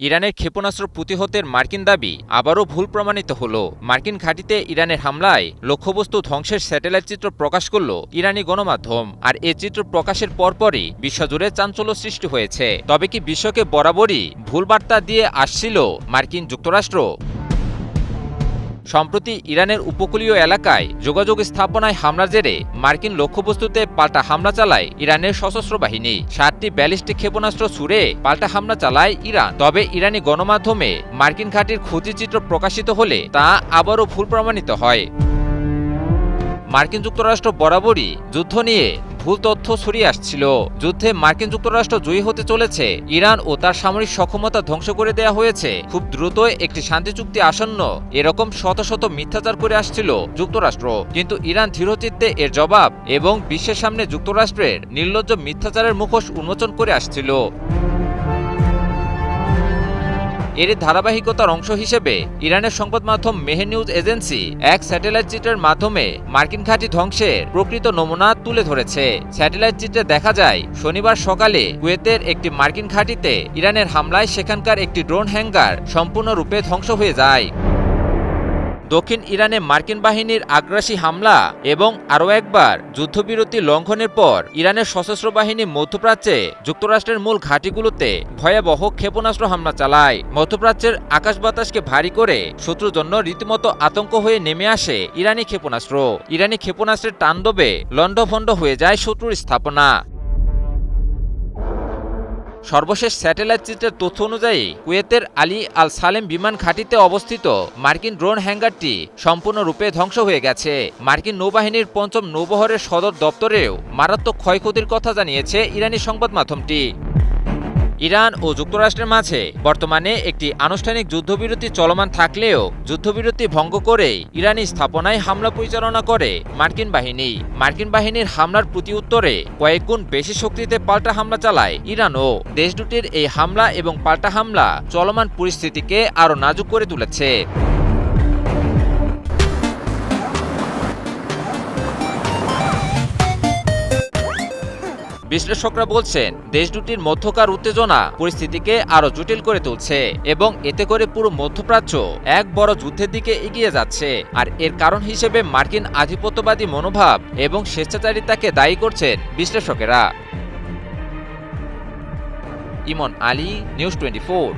ইরানের ক্ষেপণাস্ত্র প্রতিহতের মার্কিন দাবি আবারও ভুল প্রমাণিত হল। মার্কিন ঘাঁটিতে ইরানের হামলায় লক্ষ্যবস্তু ধ্বংসের স্যাটেলাইট চিত্র প্রকাশ করল ইরানি গণমাধ্যম। আর এ চিত্র প্রকাশের পরপরই বিশ্বজুড়ে চাঞ্চল্য সৃষ্টি হয়েছে। তবে কি বিশ্বকে বরাবরই ভুল বার্তা দিয়ে আসছিল মার্কিন যুক্তরাষ্ট্র? সম্প্রতি ইরানের উপকূলীয় এলাকায় যোগাযোগ স্থাপনায় হামলার জেরে মার্কিন লক্ষ্যবস্তুতে পাল্টা হামলা চালায় ইরানের সশস্ত্র বাহিনী। 7টি ব্যালিস্টিক ক্ষেপণাস্ত্র ছুড়ে পাল্টা হামলা চালায় ইরান। তবে ইরানি গণমাধ্যমে মার্কিন ঘাঁটির ক্ষতিচিত্র প্রকাশিত হলে তা আবারও ভুল প্রমাণিত হয়। মার্কিন যুক্তরাষ্ট্র বরাবরই যুদ্ধ নিয়ে ভুল তথ্য ছড়িয়ে আসছিল। যুদ্ধে মার্কিন যুক্তরাষ্ট্র জয়ী হতে চলেছে, ইরান ও তার সামরিক সক্ষমতা ধ্বংস করে দেয়া হয়েছে, খুব দ্রুতই একটি শান্তি চুক্তি আসন্ন, এরকম শত শত মিথ্যাচার করে আসছিল যুক্তরাষ্ট্র। কিন্তু ইরান দৃঢ়চিত্তে এর জবাব এবং বিশ্বের সামনে যুক্তরাষ্ট্রের নির্লজ্জ মিথ্যাচারের মুখোশ উন্মোচন করে আসছিল। এর ধারাবাহিকতার অংশ হিসেবে ইরানের সংবাদ মাধ্যম মেহের নিউজ এজেন্সি এক স্যাটেলাইট চিত্রের মাধ্যমে মার্কিন ঘাঁটি ধ্বংসের প্রকৃত নমুনা তুলে ধরেছে। স্যাটেলাইট চিত্রে দেখা যায় শনিবার সকালে কুয়েতের একটি মার্কিন ঘাঁটিতে ইরানের হামলায় সেখানকার একটি ড্রোন হ্যাঙ্গার সম্পূর্ণরূপে ধ্বংস হয়ে যায়। দক্ষিণ ইরানে মার্কিন বাহিনীর আগ্রাসী হামলা এবং আরও একবার যুদ্ধবিরতি লঙ্ঘনের পর ইরানের সশস্ত্র বাহিনী মধ্যপ্রাচ্যে যুক্তরাষ্ট্রের মূল ঘাঁটিগুলোতে ভয়াবহ ক্ষেপণাস্ত্র হামলা চালায়। মধ্যপ্রাচ্যের আকাশ বাতাসকে ভারী করে শত্রুর জন্য রীতিমতো আতঙ্ক হয়ে নেমে আসে ইরানি ক্ষেপণাস্ত্র। ইরানি ক্ষেপণাস্ত্রের তাণ্ডবে লণ্ডভণ্ড হয়ে যায় শত্রুর স্থাপনা। সর্বশেষ স্যাটেলাইট চিত্রের তথ্য অনুযায়ী কুয়েতের আলী আল সালেম বিমান ঘাঁটিতে অবস্থিত মার্কিন ড্রোন হ্যাঙ্গারটি সম্পূর্ণরূপে ধ্বংস হয়ে গেছে। মার্কিন নৌবাহিনীর ৫ম নৌবহরের সদর দপ্তরেও মারাত্মক ক্ষয়ক্ষতির কথা জানিয়েছে ইরানি সংবাদ মাধ্যমটি। ইরান ও যুক্তরাষ্ট্রের মাঝে বর্তমানে একটি আনুষ্ঠানিক যুদ্ধবিরতি চলমান থাকলেও যুদ্ধবিরতি ভঙ্গ করে ইরানি স্থাপনায় হামলা পরিচালনা করে মার্কিন বাহিনী। মার্কিন বাহিনীর হামলার প্রতি উত্তরে কয়েকগুণ বেশি শক্তিতে পাল্টা হামলা চালায় ইরানও। দেশ দুটির এই হামলা এবং পাল্টা হামলা চলমান পরিস্থিতিকে আরও নাজুক করে তুলেছে। বিশ্লেষকরা বলছেন দেশ দুটির মধ্যকার উত্তেজনা পরিস্থিতিকে আরও জটিল করে তুলছে এবং এতে করে পুরো মধ্যপ্রাচ্য এক বড় যুদ্ধের দিকে এগিয়ে যাচ্ছে। আর এর কারণ হিসেবে মার্কিন আধিপত্যবাদী মনোভাব এবং স্বেচ্ছাচারিতাকে দায়ী করছেন বিশ্লেষকেরা। ইমন আলী, নিউজ 24।